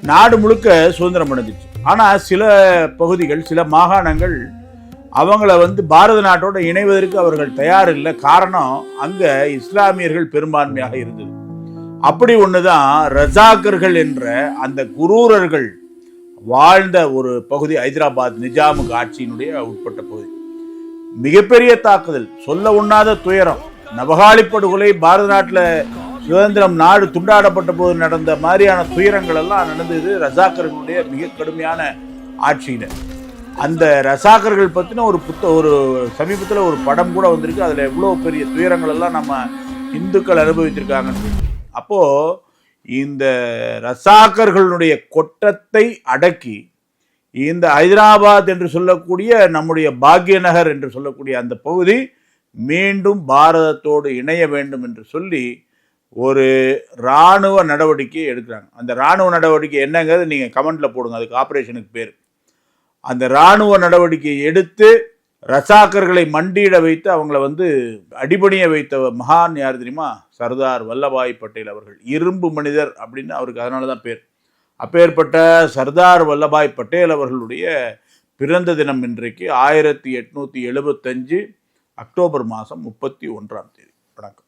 நாடு முழுக்க சுதந்திரம் அடைஞ்சிச்சு. ஆனால் சில பகுதிகள், சில மாகாணங்கள் அவங்கள பாரத நாட்டோட இணைவதற்கு அவர்கள் தயார் இல்லை. காரணம், அங்கே இஸ்லாமியர்கள் பெரும்பான்மையாக இருந்தது. அப்படி ஒண்ணுதான் ரஜாக்கர்கள் என்ற அந்த குரூரர்கள் வாழ்ந்த ஒரு பகுதி ஹைதராபாத் நிஜாமுக்கு ஆட்சியினுடைய உட்பட்ட பகுதி. மிகப்பெரிய தாக்குதல், சொல்ல உண்ணாத துயரம். நவகாளி படுகொலை, பாரத நாட்டில் சுதந்திரம் நாடு துண்டாடப்பட்ட போது நடந்த மாதிரியான துயரங்கள் எல்லாம் நடந்தது ரஜாக்கர்களுடைய மிக கடுமையான ஆட்சியில. அந்த ரசாக்கர்கள் பற்றின ஒரு சமீபத்தில் ஒரு படம் கூட வந்திருக்கு. அதில் எவ்வளோ பெரிய துயரங்கள் எல்லாம் நம்ம இந்துக்கள் அனுபவித்திருக்காங்கன்னு. அப்போ இந்த ரசாக்கர்களுடைய கொட்டத்தை அடக்கி இந்த ஹைதராபாத் என்று சொல்லக்கூடிய நம்முடைய பாக்யநகர் என்று சொல்லக்கூடிய அந்த பகுதி மீண்டும் பாரதத்தோடு இணைய வேண்டும் என்று சொல்லி ஒரு இராணுவ நடவடிக்கையை எடுக்கிறாங்க. அந்த இராணுவ நடவடிக்கை என்னங்கிறது நீங்கள் கமெண்ட்ல போடுங்க, அதுக்கு ஆப்ரேஷனுக்கு பேர். அந்த இராணுவ நடவடிக்கையை எடுத்து ரசாக்கர்களை மண்டியிட வைத்து அவங்கள அடிபணிய வைத்த மகான் யார் தெரியுமா? சர்தார் வல்லபாய் பட்டேல் அவர்கள். இரும்பு மனிதர் அப்படின்னு அவருக்கு அதனால தான் பேர். அப்பேற்பட்ட சர்தார் வல்லபாய் பட்டேல் அவர்களுடைய பிறந்த தினம் இன்றைக்கு 1875 அக்டோபர் மாதம் 31ஆம் தேதி. வணக்கம்.